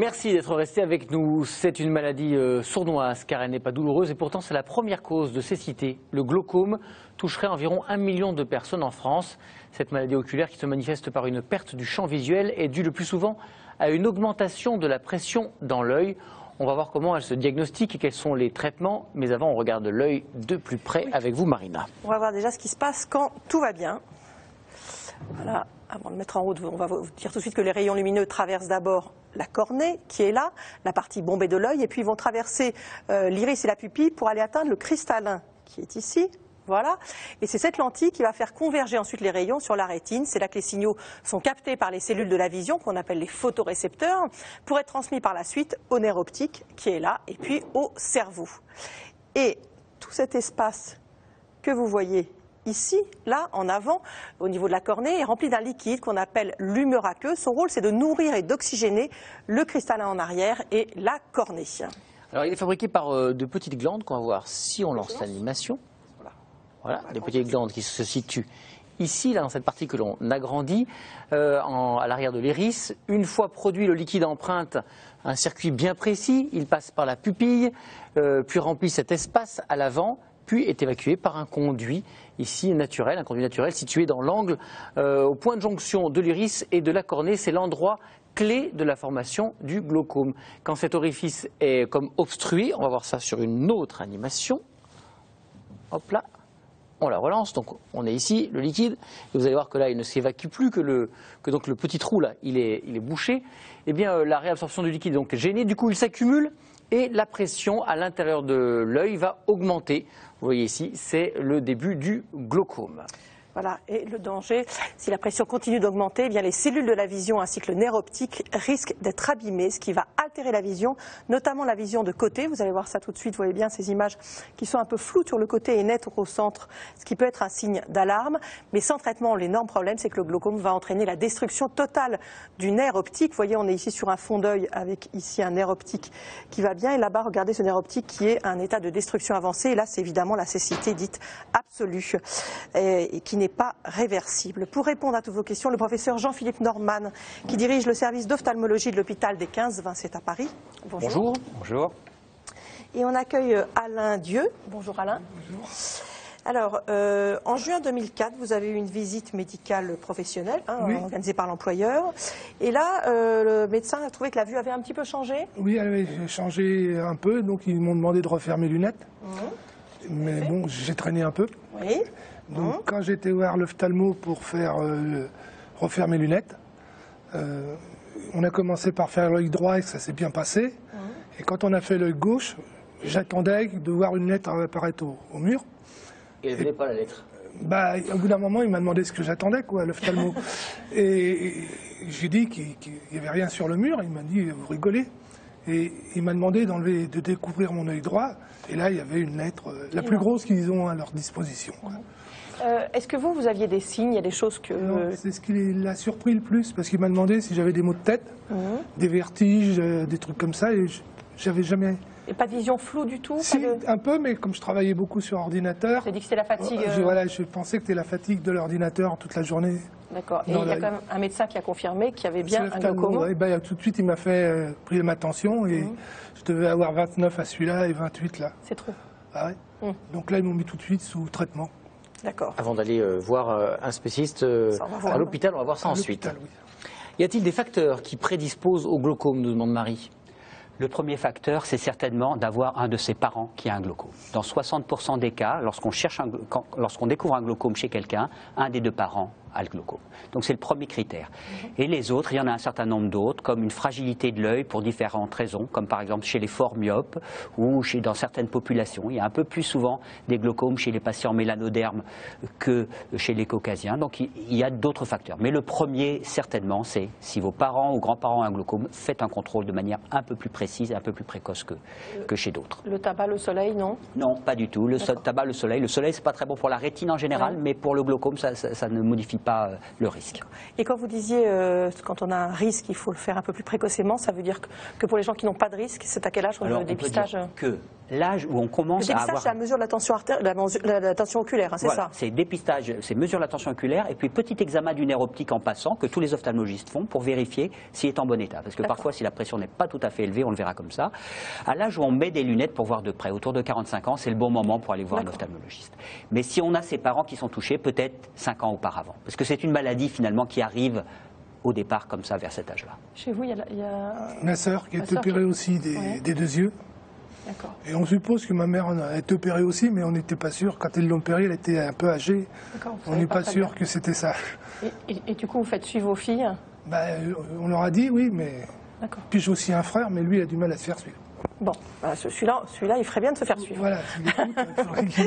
Merci d'être resté avec nous. C'est une maladie sournoise car elle n'est pas douloureuse et pourtant c'est la première cause de cécité. Le glaucome toucherait environ 1 million de personnes en France. Cette maladie oculaire qui se manifeste par une perte du champ visuel est due le plus souvent à une augmentation de la pression dans l'œil. On va voir comment elle se diagnostique et quels sont les traitements. Mais avant, on regarde l'œil de plus près avec vous, Marina. On va voir déjà ce qui se passe quand tout va bien. Voilà, avant de mettre en route, on va vous dire tout de suite que les rayons lumineux traversent d'abord la cornée, qui est là, la partie bombée de l'œil, et puis ils vont traverser l'iris et la pupille pour aller atteindre le cristallin, qui est ici. Voilà, et c'est cette lentille qui va faire converger ensuite les rayons sur la rétine. C'est là que les signaux sont captés par les cellules de la vision, qu'on appelle les photorécepteurs, pour être transmis par la suite au nerf optique, qui est là, et puis au cerveau. Et tout cet espace que vous voyez ici, là, en avant, au niveau de la cornée, est rempli d'un liquide qu'on appelle l'humeur aqueuse. Son rôle, c'est de nourrir et d'oxygéner le cristallin en arrière et la cornée. Alors, il est fabriqué par de petites glandes qu'on va voir si on lance l'animation. Voilà, des petites glandes qui se situent ici, là, dans cette partie que l'on agrandit, à l'arrière de l'iris. Une fois produit, le liquide emprunte un circuit bien précis. Il passe par la pupille, puis remplit cet espace à l'avant, puis est évacué par un conduit ici naturel, un conduit naturel situé dans l'angle au point de jonction de l'iris et de la cornée. C'est l'endroit clé de la formation du glaucome. Quand cet orifice est comme obstrué, on va voir ça sur une autre animation. Hop là. On la relance, donc on est ici, le liquide, et vous allez voir que là il ne s'évacue plus, que donc le petit trou là il est bouché. Eh bien la réabsorption du liquide est donc gênée, du coup il s'accumule et la pression à l'intérieur de l'œil va augmenter. Vous voyez ici, c'est le début du glaucome. Voilà, et le danger, si la pression continue d'augmenter, eh bien les cellules de la vision ainsi que le nerf optique risquent d'être abîmées, ce qui va altérer la vision, notamment la vision de côté. Vous allez voir ça tout de suite, vous voyez bien ces images qui sont un peu floues sur le côté et nettes au centre, ce qui peut être un signe d'alarme. Mais sans traitement, l'énorme problème, c'est que le glaucome va entraîner la destruction totale du nerf optique. Vous voyez, on est ici sur un fond d'œil avec ici un nerf optique qui va bien. Et là-bas, regardez ce nerf optique qui est un état de destruction avancé. Et là, c'est évidemment la cécité dite absolue et qui n'est pas réversible. Pour répondre à toutes vos questions, le professeur Jean-Philippe Norman, qui dirige le service d'ophtalmologie de l'hôpital des 15-27 à Paris. Bonjour. Bonjour. Bonjour. Et on accueille Alain Dieu. Bonjour Alain. Bonjour. Alors, en juin 2004, vous avez eu une visite médicale professionnelle Oui. organisée par l'employeur. Et là, le médecin a trouvé que la vue avait un petit peu changé. Oui, elle avait changé un peu, donc ils m'ont demandé de refaire mes lunettes. Mais bon, j'ai traîné un peu. Oui. Donc quand j'ai été voir l'ophtalmo pour refaire mes lunettes, on a commencé par faire l'œil droit et ça s'est bien passé. Et quand on a fait l'œil gauche, j'attendais de voir une lettre apparaître au mur. Et elle ne venait pas la lettre. Bah, au bout d'un moment, il m'a demandé ce que j'attendais, quoi, l'ophtalmo. Et j'ai dit qu'il n'y avait rien sur le mur. Il m'a dit, vous rigolez. Et il m'a demandé de découvrir mon œil droit. Et là, il y avait une lettre, la plus grosse qu'ils ont à leur disposition, quoi. Est-ce que vous aviez des signes, il y a des choses que... Non, c'est ce qui l'a surpris le plus, parce qu'il m'a demandé si j'avais des maux de tête, des vertiges, des trucs comme ça, et j'avais jamais... Et pas de vision floue du tout? Si, un peu, mais comme je travaillais beaucoup sur ordinateur... Vous avez dit que c'était la fatigue... je pensais que c'était la fatigue de l'ordinateur toute la journée. D'accord. Et il y a quand même un médecin qui a confirmé qu'il y avait bien un glaucome. Et ben, tout de suite, il m'a fait pris ma tension, et je devais avoir 29 à celui-là et 28 là. C'est trop. Ah ouais. Donc là, ils m'ont mis tout de suite sous traitement. D'accord. Avant d'aller voir un spécialiste à l'hôpital, on va voir ça ensuite. Oui. Y a-t-il des facteurs qui prédisposent au glaucome, nous demande Marie? Le premier facteur, c'est certainement d'avoir un de ses parents qui a un glaucome. Dans 60% des cas, lorsqu'on découvre un glaucome chez quelqu'un, un des deux parents a le glaucome. Donc c'est le premier critère. Et les autres, il y en a un certain nombre d'autres, comme une fragilité de l'œil pour différentes raisons, comme par exemple chez les forts myopes ou dans certaines populations. Il y a un peu plus souvent des glaucomes chez les patients mélanodermes que chez les caucasiens. Donc il y a d'autres facteurs. Mais le premier, certainement, c'est si vos parents ou grands-parents ont un glaucome, faites un contrôle de manière un peu plus précise et un peu plus précoce que chez d'autres. Le tabac, le soleil, non? Non, pas du tout. Le tabac, le soleil, c'est pas très bon pour la rétine en général, mais pour le glaucome, ça ne modifie pas le risque. Et quand vous disiez, quand on a un risque, il faut le faire un peu plus précocement, ça veut dire que pour les gens qui n'ont pas de risque, c'est à quel âge on a le dépistage? Que l'âge où on commence à avoir... c'est la mesure de la tension, la tension oculaire, hein, c'est voilà, ça. c'est dépistage, c'est mesure de la tension oculaire et puis petit examen du nerf optique en passant que tous les ophtalmologistes font pour vérifier s'il est en bon état. Parce que parfois, si la pression n'est pas tout à fait élevée, on le verra comme ça. À l'âge où on met des lunettes pour voir de près, autour de 45 ans, c'est le bon moment pour aller voir un ophtalmologiste. Mais si on a ses parents qui sont touchés, peut-être 5 ans auparavant. Parce que c'est une maladie finalement qui arrive au départ comme ça vers cet âge-là. Chez vous, il y a... Ma sœur qui est opérée aussi des 2 yeux. D'accord. Et on suppose que ma mère a été opérée aussi, mais on n'était pas sûr. Quand ils l'ont opérée, elle était un peu âgée. On n'est pas sûr que c'était ça. Et du coup, vous faites suivre vos filles? On leur a dit, oui, mais... D'accord. Puis j'ai aussi un frère, mais lui, il a du mal à se faire suivre. Bon, bah, celui-là, il ferait bien de se faire suivre. Voilà,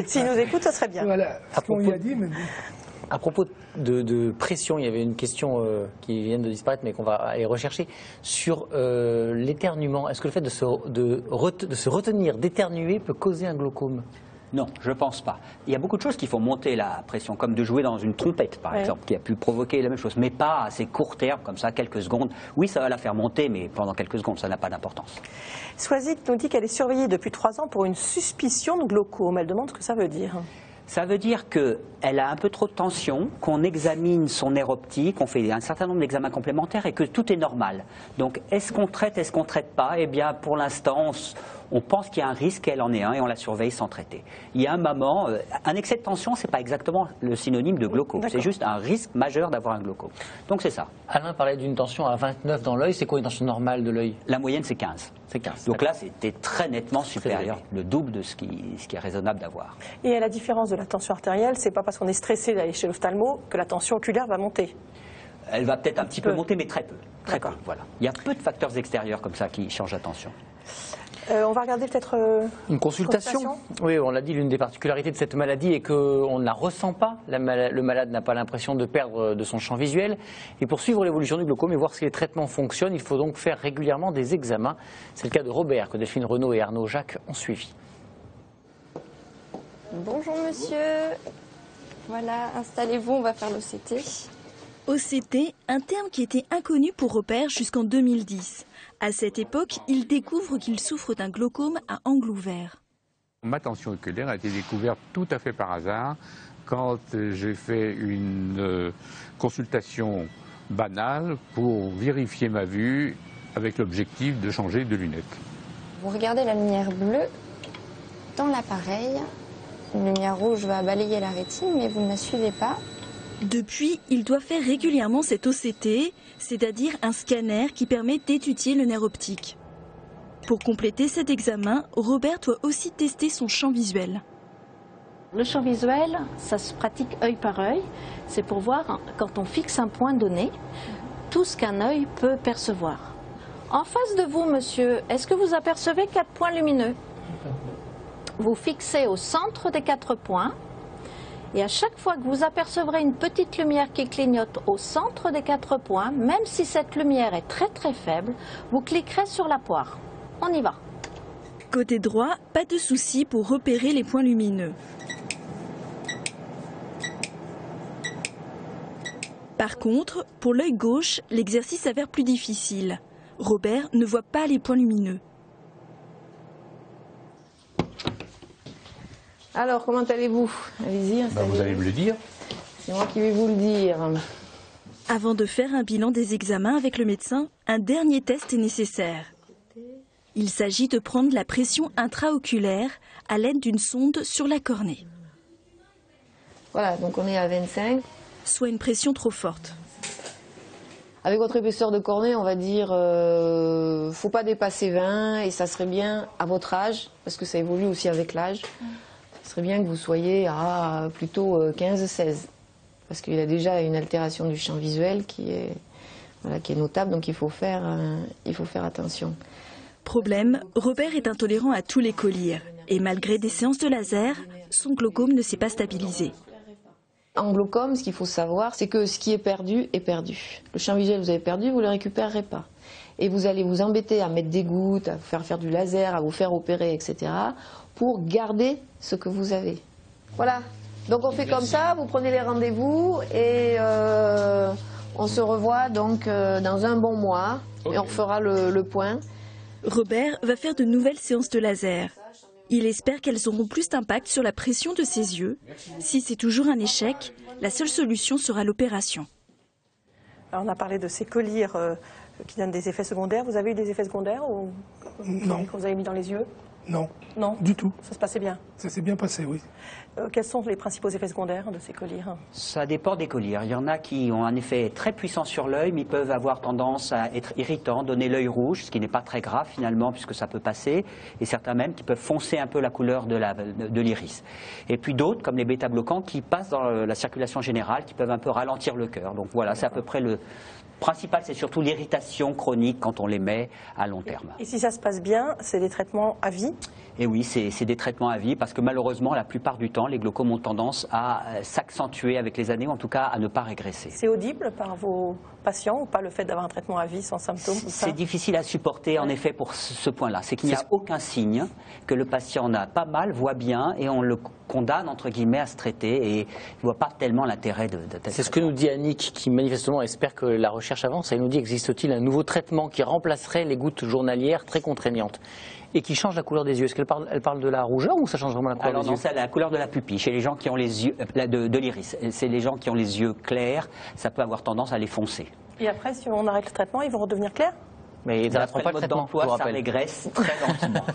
s'il nous écoute, ça serait bien. Voilà, ce qu'on lui a dit, mais... À propos de pression, il y avait une question qui vient de disparaître, mais qu'on va aller rechercher, sur l'éternuement. Est-ce que le fait de se retenir d'éternuer peut causer un glaucome? Non, je ne pense pas. Il y a beaucoup de choses qui font monter la pression, comme de jouer dans une trompette, par exemple, qui a pu provoquer la même chose, mais pas à assez court terme, comme ça, quelques secondes. Oui, ça va la faire monter, mais pendant quelques secondes, ça n'a pas d'importance. Swazik nous dit qu'elle est surveillée depuis 3 ans pour une suspicion de glaucome. Elle demande ce que ça veut dire. Ça veut dire qu'elle a un peu trop de tension, qu'on examine son nerf optique, on fait un certain nombre d'examens complémentaires et que tout est normal. Donc, est-ce qu'on traite, est-ce qu'on ne traite pas? Eh bien, pour l'instant, on pense qu'il y a un risque qu'elle en ait un et on la surveille sans traiter. Il y a un moment, un excès de tension, ce n'est pas exactement le synonyme de glaucome. C'est juste un risque majeur d'avoir un glaucome. Donc, c'est ça. Alain parlait d'une tension à 29 dans l'œil. C'est quoi une tension normale de l'œil? La moyenne, c'est 15. C'est 15. Donc là, c'était très nettement supérieur, le double de ce qui est raisonnable d'avoir. Et à la différence de la tension artérielle, c'est pas parce qu'on est stressé d'aller chez l'ophtalmo que la tension oculaire va monter. Elle va peut-être un petit peu monter, mais très peu. Très peu, D'accord. voilà. Il y a peu de facteurs extérieurs comme ça qui changent la tension. On va regarder peut-être une consultation. Oui, on l'a dit, l'une des particularités de cette maladie est qu'on ne la ressent pas. Le malade n'a pas l'impression de perdre de son champ visuel. Et pour suivre l'évolution du glaucome et voir si les traitements fonctionnent, il faut donc faire régulièrement des examens. C'est le cas de Robert, que Delphine Renaud et Arnaud Jacques ont suivi. Bonjour monsieur. Voilà, installez-vous, on va faire l'OCT. OCT, un terme qui était inconnu pour Robert jusqu'en 2010. À cette époque, il découvre qu'il souffre d'un glaucome à angle ouvert. Ma tension oculaire a été découverte tout à fait par hasard quand j'ai fait une consultation banale pour vérifier ma vue avec l'objectif de changer de lunettes. Vous regardez la lumière bleue dans l'appareil. Une lumière rouge va balayer la rétine, mais vous ne la suivez pas. Depuis, il doit faire régulièrement cet OCT, c'est-à-dire un scanner qui permet d'étudier le nerf optique. Pour compléter cet examen, Robert doit aussi tester son champ visuel. Le champ visuel, ça se pratique œil par œil. C'est pour voir, quand on fixe un point donné, tout ce qu'un œil peut percevoir. En face de vous, monsieur, est-ce que vous apercevez 4 points lumineux? Vous fixez au centre des 4 points. Et à chaque fois que vous apercevrez une petite lumière qui clignote au centre des 4 points, même si cette lumière est très très faible, vous cliquerez sur la poire. On y va. Côté droit, pas de souci pour repérer les points lumineux. Par contre, pour l'œil gauche, l'exercice s'avère plus difficile. Robert ne voit pas les points lumineux. Alors, comment allez-vous? Allez-y, installez-vous. Vous allez me le dire. C'est moi qui vais vous le dire. Avant de faire un bilan des examens avec le médecin, un dernier test est nécessaire. Il s'agit de prendre la pression intraoculaire à l'aide d'une sonde sur la cornée. Voilà, donc on est à 25. Soit une pression trop forte. Avec votre épaisseur de cornée, on va dire, faut pas dépasser 20 et ça serait bien à votre âge, parce que ça évolue aussi avec l'âge. Ce serait bien que vous soyez à plutôt 15-16, parce qu'il y a déjà une altération du champ visuel qui est notable, donc il faut faire attention. Problème, Robert est intolérant à tous les collyres, et malgré des séances de laser, son glaucome ne s'est pas stabilisé. En glaucome, ce qu'il faut savoir, c'est que ce qui est perdu est perdu. Le champ visuel que vous avez perdu, vous ne le récupérerez pas. Et vous allez vous embêter à mettre des gouttes, à vous faire du laser, à vous faire opérer, etc., pour garder ce que vous avez. Voilà. Donc on fait comme ça, vous prenez les rendez-vous et on se revoit donc dans un bon mois et on fera le point. Robert va faire de nouvelles séances de laser. Il espère qu'elles auront plus d'impact sur la pression de ses yeux. Si c'est toujours un échec, la seule solution sera l'opération. Alors on a parlé de ces collyres qui donnent des effets secondaires. Vous avez eu des effets secondaires ou Non. que vous avez mis dans les yeux? Non, Non, du tout. ça se passait bien. Ça s'est bien passé, oui. Quels sont les principaux effets secondaires de ces collyres? Ça dépend des collyres. Il y en a qui ont un effet très puissant sur l'œil, mais ils peuvent avoir tendance à être irritants, donner l'œil rouge, ce qui n'est pas très grave finalement, puisque ça peut passer. Et certains même qui peuvent foncer un peu la couleur de l'iris. Et puis d'autres, comme les bêta-bloquants, qui passent dans la circulation générale, qui peuvent un peu ralentir le cœur. Donc voilà, c'est à peu près le principal, c'est surtout l'irritation chronique quand on les met à long terme. Et si ça se passe bien, c'est des traitements à vie? Et oui, c'est des traitements à vie parce que malheureusement, la plupart du temps, les glaucomes ont tendance à s'accentuer avec les années, ou en tout cas à ne pas régresser. C'est audible par vos patients ou pas le fait d'avoir un traitement à vie sans symptômes? C'est difficile à supporter en effet pour ce point-là. C'est qu'il n'y a aucun signe, que le patient n'a pas mal, voit bien et on le condamne entre guillemets à se traiter et il ne voit pas tellement l'intérêt de C'est ce que nous dit Annick qui manifestement espère que la recherche avance. Elle nous dit, existe-t-il un nouveau traitement qui remplacerait les gouttes journalières très contraignantes et qui change la couleur des yeux? Est-ce qu'elle parle de la rougeur ou ça change vraiment la couleur des yeux? C'est la couleur de la pupille. Chez les gens qui ont les yeux, de l'iris, c'est les gens qui ont les yeux clairs, ça peut avoir tendance à les foncer. Et après, si on arrête le traitement, ils vont redevenir clairs? Mais ça n'apprend pas le mode traitement, d'emploi, ça régresse très lentement.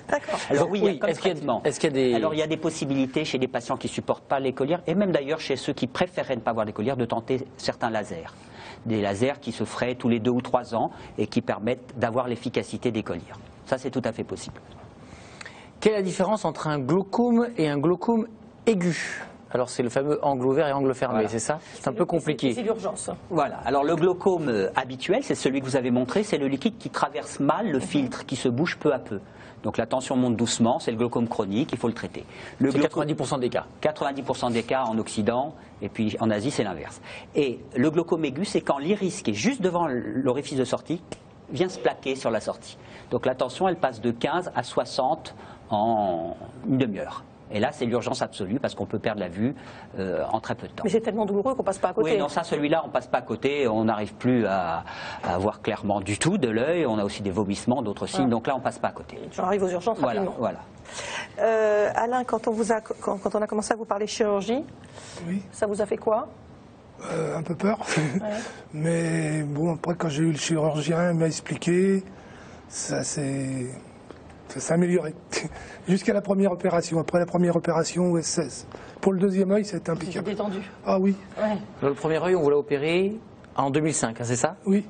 D'accord. Alors oui, il y a comme est-ce qu'il traitement. y a des... Alors il y a des possibilités chez les patients qui ne supportent pas les collyres, et même d'ailleurs chez ceux qui préféraient ne pas avoir des collyres, de tenter certains lasers. Des lasers qui se feraient tous les 2 ou 3 ans et qui permettent d'avoir l'efficacité des collyres. Ça, c'est tout à fait possible. Quelle est la différence entre un glaucome et un glaucome aigu? Alors c'est le fameux angle ouvert et angle fermé, Voilà. c'est ça? C'est un peu compliqué. C'est l'urgence. Voilà. Alors le glaucome habituel, c'est celui que vous avez montré, c'est le liquide qui traverse mal le filtre, qui se bouge peu à peu. Donc la tension monte doucement, c'est le glaucome chronique, il faut le traiter. C'est 90% des cas. 90% des cas en Occident, et puis en Asie, c'est l'inverse. Et le glaucome aigu, c'est quand l'iris qui est juste devant l'orifice de sortie vient se plaquer sur la sortie. Donc la tension, elle passe de 15 à 60 en une demi-heure. Et là, c'est l'urgence absolue parce qu'on peut perdre la vue en très peu de temps. Mais c'est tellement douloureux qu'on passe pas à côté. Oui, non, ça, celui-là, on passe pas à côté. On n'arrive plus à voir clairement du tout de l'œil. On a aussi des vomissements, d'autres signes. Donc là, on passe pas à côté. J'arrive aux urgences rapidement. Voilà. Alain, quand on a commencé à vous parler chirurgie, Oui. ça vous a fait quoi? Un peu peur. Mais bon, après, quand j'ai eu le chirurgien, il m'a expliqué, ça s'est amélioré. Jusqu'à la première opération. Après la première opération, OS16. Pour le deuxième œil, ça a été impeccable. Détendu. Ah oui. Ouais. Le premier œil, on vous l'a opéré en 2005, hein, c'est ça? Oui.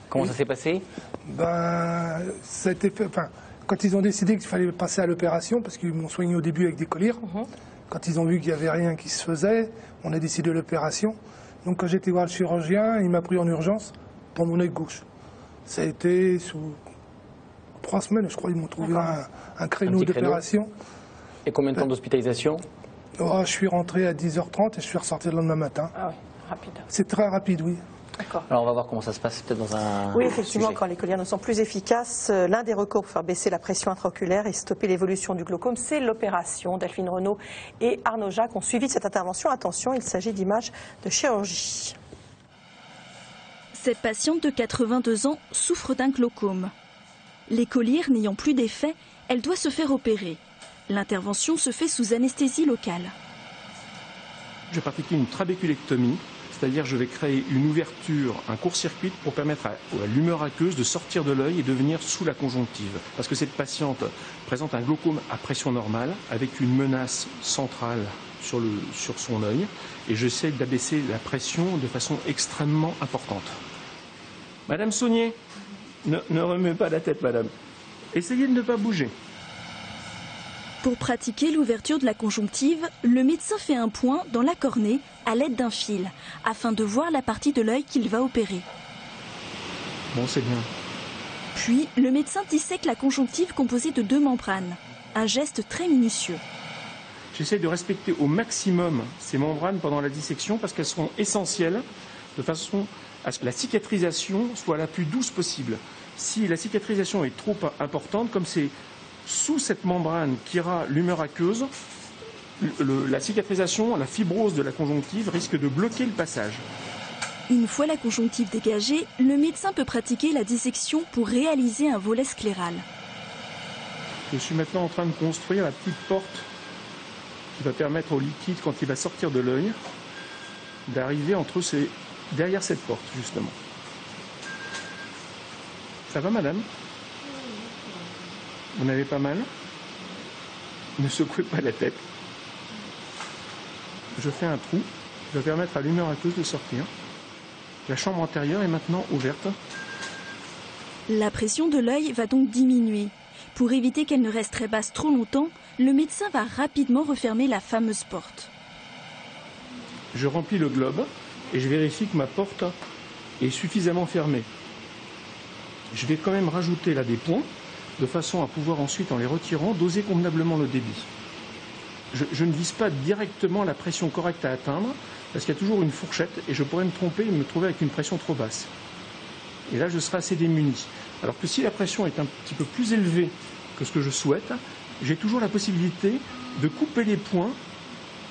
Comment ça s'est passé? Ben, ça a été fait. Enfin, quand ils ont décidé qu'il fallait passer à l'opération, parce qu'ils m'ont soigné au début avec des collyres, quand ils ont vu qu'il n'y avait rien qui se faisait, on a décidé l'opération. Donc quand j'étais voir le chirurgien, il m'a pris en urgence pour mon œil gauche. Ça a été sous 3 semaines, je crois, ils m'ont trouvé un créneau d'opération. Et combien de temps d'hospitalisation? Oh, je suis rentré à 10h30 et je suis ressorti le lendemain matin. Ah oui, rapide. C'est très rapide, oui. D'accord. Alors on va voir comment ça se passe peut-être dans un... Oui, effectivement, sujet. quand les collyres ne sont plus efficaces, l'un des recours pour faire baisser la pression intraoculaire et stopper l'évolution du glaucome, c'est l'opération. Delphine Renaud et Arnaud Jacques ont suivi cette intervention. Attention, il s'agit d'images de chirurgie. Cette patiente de 82 ans souffre d'un glaucome. Les collyres n'ayant plus d'effet, elle doit se faire opérer. L'intervention se fait sous anesthésie locale. Je vais pratiquer une trabéculectomie, c'est-à-dire je vais créer une ouverture, un court-circuit pour permettre à l'humeur aqueuse de sortir de l'œil et de venir sous la conjonctive. Parce que cette patiente présente un glaucome à pression normale avec une menace centrale sur son œil et j'essaie d'abaisser la pression de façon extrêmement importante. Madame Saunier, ne remuez pas la tête, madame. Essayez de ne pas bouger. Pour pratiquer l'ouverture de la conjonctive, le médecin fait un point dans la cornée à l'aide d'un fil, afin de voir la partie de l'œil qu'il va opérer. Bon, c'est bien. Puis, le médecin dissèque la conjonctive composée de 2 membranes. Un geste très minutieux. J'essaie de respecter au maximum ces membranes pendant la dissection parce qu'elles seront essentielles de façon à ce que la cicatrisation soit la plus douce possible. Si la cicatrisation est trop importante, comme c'est sous cette membrane qu'ira l'humeur aqueuse, la cicatrisation, la fibrose de la conjonctive risque de bloquer le passage. Une fois la conjonctive dégagée, le médecin peut pratiquer la dissection pour réaliser un volet scléral. Je suis maintenant en train de construire la petite porte qui va permettre au liquide, quand il va sortir de l'œil, d'arriver derrière cette porte, justement. Ça va, madame? Vous n'avez pas mal? Ne secouez pas la tête. Je fais un trou qui va permettre à l'humeur aqueuse de sortir. La chambre antérieure est maintenant ouverte. La pression de l'œil va donc diminuer. Pour éviter qu'elle ne reste très basse trop longtemps, le médecin va rapidement refermer la fameuse porte. Je remplis le globe et je vérifie que ma porte est suffisamment fermée. Je vais quand même rajouter là des points, de façon à pouvoir ensuite, en les retirant, doser convenablement le débit. Je ne vise pas directement la pression correcte à atteindre, parce qu'il y a toujours une fourchette, et je pourrais me tromper et me trouver avec une pression trop basse. Et là, je serai assez démuni. Alors que si la pression est un petit peu plus élevée que ce que je souhaite, j'ai toujours la possibilité de couper les points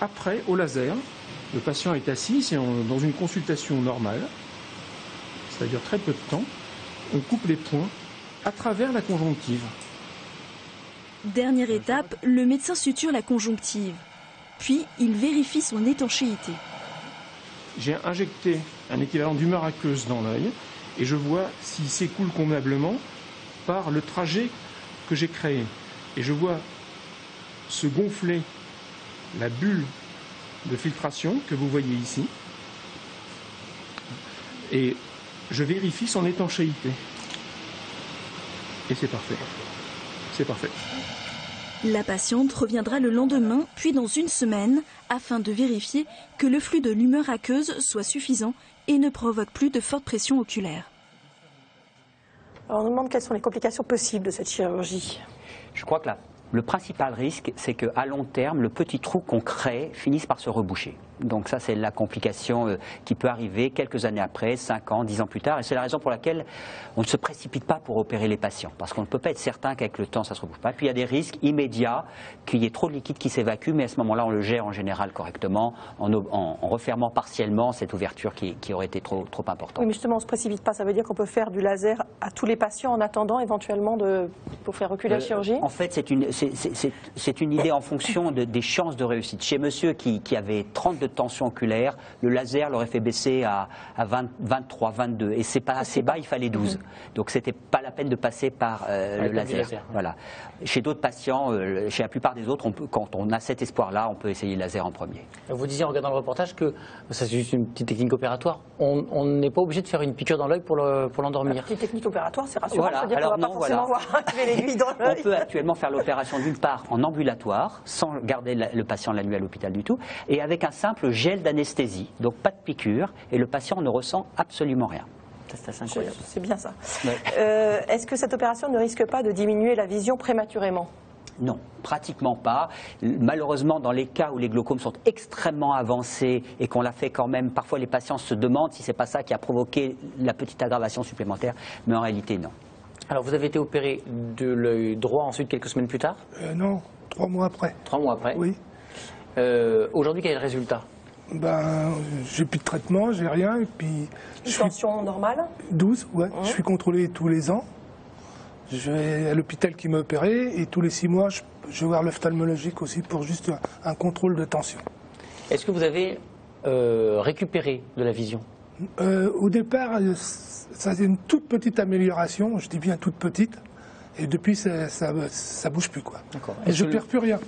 après au laser. Le patient est assis, c'est dans une consultation normale, c'est-à-dire très peu de temps. On coupe les points à travers la conjonctive. Dernière étape, le médecin suture la conjonctive. Puis, il vérifie son étanchéité. J'ai injecté un équivalent d'humeur aqueuse dans l'œil et je vois s'il s'écoule convenablement par le trajet que j'ai créé. Et je vois se gonfler la bulle de filtration que vous voyez ici. Et je vérifie son étanchéité. Et c'est parfait. C'est parfait. La patiente reviendra le lendemain, puis dans une semaine, afin de vérifier que le flux de l'humeur aqueuse soit suffisant et ne provoque plus de forte pression oculaire. Alors on nous demande quelles sont les complications possibles de cette chirurgie. Je crois que le principal risque, c'est qu'à long terme, le petit trou qu'on crée finisse par se reboucher. Donc ça, c'est la complication qui peut arriver quelques années après, 5 ans, 10 ans plus tard. Et c'est la raison pour laquelle on ne se précipite pas pour opérer les patients. Parce qu'on ne peut pas être certain qu'avec le temps, ça ne se rebouche pas. Puis il y a des risques immédiats qu'il y ait trop de liquide qui s'évacue, mais à ce moment-là, on le gère en général correctement, en refermant partiellement cette ouverture qui aurait été trop importante. Oui, mais justement, on ne se précipite pas. Ça veut dire qu'on peut faire du laser à tous les patients en attendant éventuellement pour faire reculer la chirurgie? En fait, c'est une idée en fonction des chances de réussite. Chez monsieur qui avait 32 de tension oculaire, le laser l'aurait fait baisser à 23, 22. Et c'est pas assez bas, il fallait 12. Donc c'était pas la peine de passer par le laser. Voilà. Chez d'autres patients, chez la plupart des autres, quand on a cet espoir-là, on peut essayer le laser en premier. Vous disiez en regardant le reportage que, ça c'est juste une petite technique opératoire, on n'est pas obligé de faire une piqûre dans l'œil pour l'endormir. La petite technique opératoire, c'est rassurant, voilà. c'est-à-dire qu'on ne va pas forcément voir l'aiguille dans l'œil. On peut actuellement faire l'opération d'une part en ambulatoire, sans garder le patient la nuit à l'hôpital du tout, et avec un simple gel d'anesthésie, donc pas de piqûre, et le patient ne ressent absolument rien. C'est incroyable, c'est bien ça. Ouais. Est-ce que cette opération ne risque pas de diminuer la vision prématurément? Non, pratiquement pas. Malheureusement, dans les cas où les glaucomes sont extrêmement avancés et qu'on l'a fait quand même, parfois les patients se demandent si c'est pas ça qui a provoqué la petite aggravation supplémentaire, mais en réalité non. Alors vous avez été opéré de l'œil droit ensuite quelques semaines plus tard? Non, 3 mois après. 3 mois après? Oui. Aujourd'hui, quel est le résultat? J'ai plus de traitement, j'ai rien, et puis... Tension normale? 12, ouais. Je suis contrôlé tous les ans. Je vais à l'hôpital qui m'a opéré, et tous les 6 mois, je vais voir l'ophtalmologique aussi pour juste un contrôle de tension. Est-ce que vous avez récupéré de la vision? Au départ, ça c'est une toute petite amélioration, je dis bien toute petite, et depuis ça bouge plus, quoi. Et je ne perds plus rien.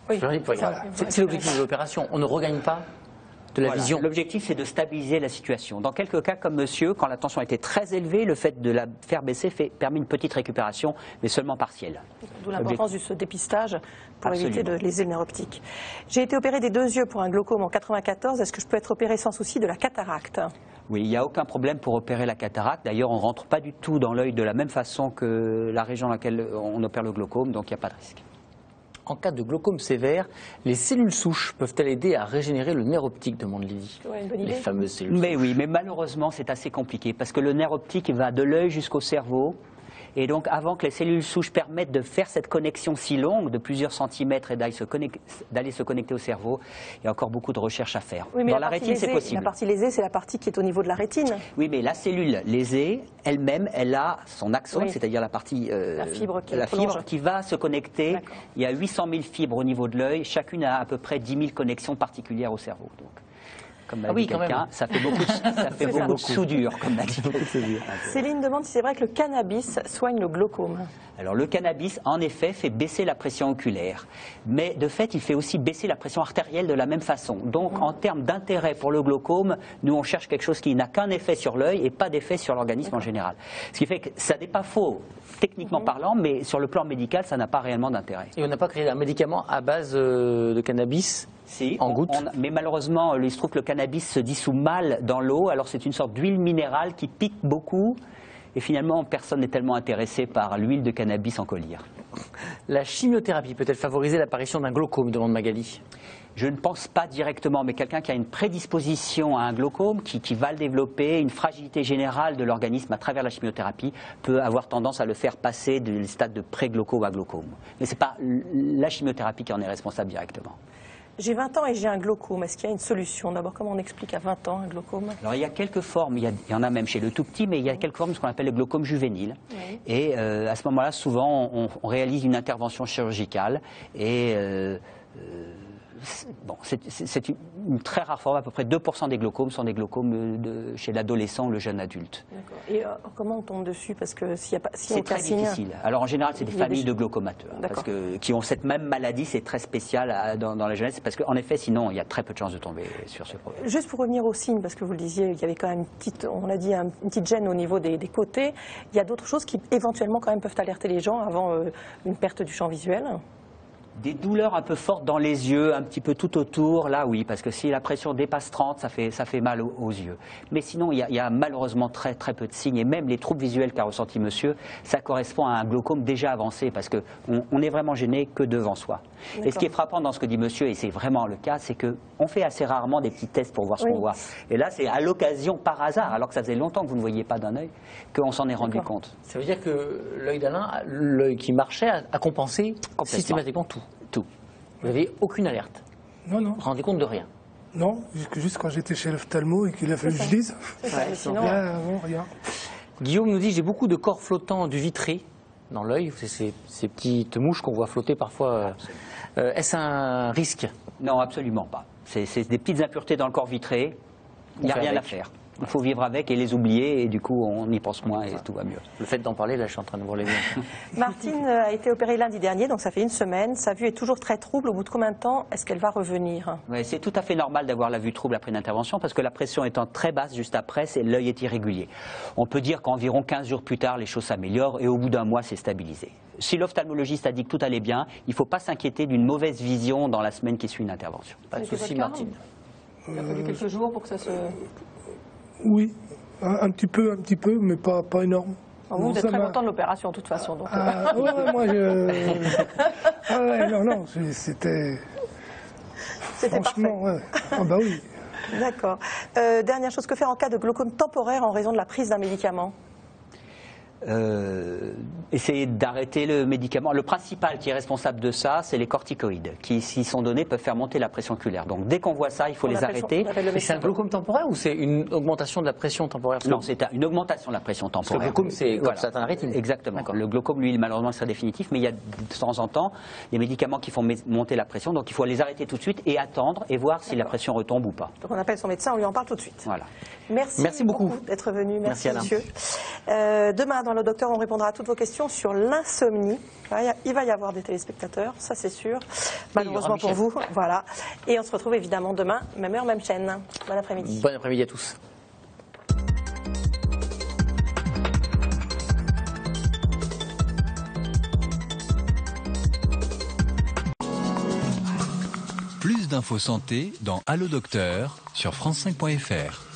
Oui, voilà. C'est l'objectif de l'opération. On ne regagne pas de la vision. L'objectif, c'est de stabiliser la situation. Dans quelques cas, comme monsieur, quand la tension était très élevée, le fait de la faire baisser permet une petite récupération, mais seulement partielle. D'où l'importance de ce dépistage pour Absolument. éviter de léser le nerf optique. J'ai été opéré des 2 yeux pour un glaucome en 94. Est-ce que je peux être opéré sans souci de la cataracte? Oui, il n'y a aucun problème pour opérer la cataracte. D'ailleurs, on ne rentre pas du tout dans l'œil de la même façon que la région dans laquelle on opère le glaucome, donc il n'y a pas de risque. En cas de glaucome sévère, les cellules souches peuvent-elles aider à régénérer le nerf optique, demande Lydie? Ouais, une bonne idée. Les fameuses cellules Mais souches. oui, mais malheureusement, c'est assez compliqué parce que le nerf optique va de l'œil jusqu'au cerveau Et donc, avant que les cellules souches permettent de faire cette connexion si longue, de plusieurs centimètres, et d'aller se connecter au cerveau, il y a encore beaucoup de recherches à faire. Oui, mais dans la rétine, c'est possible. La partie lésée, c'est la partie qui est au niveau de la rétine. Oui, mais la cellule lésée, elle-même, elle a son axone, Oui. c'est-à-dire la partie, la fibre qui va se connecter. Il y a 800 000 fibres au niveau de l'œil. Chacune a à peu près 10 000 connexions particulières au cerveau. Donc, comme l'a dit quelqu'un, ça fait beaucoup de soudure, comme l'a dit. Céline demande si c'est vrai que le cannabis soigne le glaucome. Alors le cannabis, en effet, fait baisser la pression oculaire. Mais de fait, il fait aussi baisser la pression artérielle de la même façon. Donc en termes d'intérêt pour le glaucome, nous on cherche quelque chose qui n'a qu'un effet sur l'œil et pas d'effet sur l'organisme en général. Ce qui fait que ça n'est pas faux, techniquement parlant, mais sur le plan médical, ça n'a pas réellement d'intérêt. Et on n'a pas créé un médicament à base de cannabis en gouttes mais malheureusement, il se trouve que le cannabis se dissout mal dans l'eau. Alors c'est une sorte d'huile minérale qui pique beaucoup. Et finalement, personne n'est tellement intéressé par l'huile de cannabis en collyre. La chimiothérapie peut-elle favoriser l'apparition d'un glaucome, demande Magali? Je ne pense pas directement, mais quelqu'un qui a une prédisposition à un glaucome, qui va le développer, une fragilité générale de l'organisme à travers la chimiothérapie, peut avoir tendance à le faire passer du stade de pré-glaucome à glaucome. Mais ce n'est pas la chimiothérapie qui en est responsable directement. J'ai 20 ans et j'ai un glaucome. Est-ce qu'il y a une solution? D'abord, comment on explique à 20 ans un glaucome? Alors, il y a quelques formes. Il y en a même chez le tout petit, mais il y a quelques formes de ce qu'on appelle le glaucome juvénile. Oui. Et à ce moment-là, souvent, on réalise une intervention chirurgicale. Et bon, c'est une très rare forme. À peu près 2% des glaucomes sont des glaucomes chez l'adolescent ou le jeune adulte. D'accord. Et comment on tombe dessus? Parce que s'il n'y a pas, c'est très difficile. Alors en général, c'est des familles de glaucomateurs qui ont cette même maladie. C'est très spécial dans la jeunesse parce qu'en effet, sinon, il y a très peu de chances de tomber sur ce problème. Juste pour revenir aux signes, parce que vous le disiez, il y avait quand même on l'a dit, une petite gêne au niveau des côtés. Il y a d'autres choses qui éventuellement quand même peuvent alerter les gens avant une perte du champ visuel. Des douleurs un peu fortes dans les yeux, un petit peu tout autour, là oui, parce que si la pression dépasse 30, ça fait mal aux yeux. Mais sinon, il y a malheureusement très peu de signes, et même les troubles visuels qu'a ressenti monsieur, ça correspond à un glaucome déjà avancé, parce qu'on n'est vraiment gêné que devant soi. Et ce qui est frappant dans ce que dit monsieur, et c'est vraiment le cas, c'est qu'on fait assez rarement des petits tests pour voir ce qu'on voit. Et là, c'est à l'occasion, par hasard, alors que ça faisait longtemps que vous ne voyiez pas d'un œil, qu'on s'en est rendu compte. Ça veut dire que l'œil d'Alain, l'œil qui marchait, a compensé systématiquement tout. Vous n'avez aucune alerte? Non, non. Vous vous rendez compte de rien? Non, juste quand j'étais chez l'ophtalmo et qu'il a fallu que je lise. Sinon, rien. Guillaume nous dit, j'ai beaucoup de corps flottants du vitré dans l'œil, ces petites mouches qu'on voit flotter parfois. Est-ce un risque? Non, absolument pas. C'est des petites impuretés dans le corps vitré, il n'y a rien à faire. Il faut vivre avec et les oublier, et du coup, on y pense moins et tout va mieux. Le fait d'en parler, là, je suis en train de voir les yeux. Martine a été opérée lundi dernier, donc ça fait une semaine. Sa vue est toujours très trouble. Au bout de combien de temps est-ce qu'elle va revenir? Ouais, c'est tout à fait normal d'avoir la vue trouble après une intervention, parce que la pression étant très basse juste après, l'œil est irrégulier. On peut dire qu'environ 15 jours plus tard, les choses s'améliorent, et au bout d'un mois, c'est stabilisé. Si l'ophtalmologiste a dit que tout allait bien, il ne faut pas s'inquiéter d'une mauvaise vision dans la semaine qui suit une intervention. Pas de souci, Martine. Il a fallu quelques jours pour que ça se... Oui, un petit peu, mais pas énorme. Vous êtes très content de l'opération, de toute façon. Donc... ouais, moi, non, c'était... C'était parfait. Ouais. Ah bah oui. D'accord. Dernière chose, que faire en cas de glaucome temporaire en raison de la prise d'un médicament? Essayer d'arrêter le médicament. Le principal qui est responsable de ça, c'est les corticoïdes, qui, s'ils sont donnés, peuvent faire monter la pression oculaire. Donc dès qu'on voit ça, il faut les arrêter. C'est un glaucome temporaire ou c'est une augmentation de la pression temporaire? Non, c'est une augmentation de la pression temporaire. Parce que le glaucome, c'est comme ça, la rétine. Exactement. Le glaucome, lui, malheureusement, c'est définitif, mais il y a de temps en temps des médicaments qui font monter la pression, donc il faut les arrêter tout de suite et attendre et voir si la pression retombe ou pas. Donc on appelle son médecin, on lui en parle tout de suite. Voilà. Merci beaucoup d'être venu. Merci monsieur. Demain, dans le docteur, on répondra à toutes vos questions sur l'insomnie. Il va y avoir des téléspectateurs, ça c'est sûr. Malheureusement pour vous, voilà. Et on se retrouve évidemment demain, même heure, même chaîne. Bon après-midi. Bon après-midi à tous. Plus d'infos santé dans Allo Docteur sur France5.fr.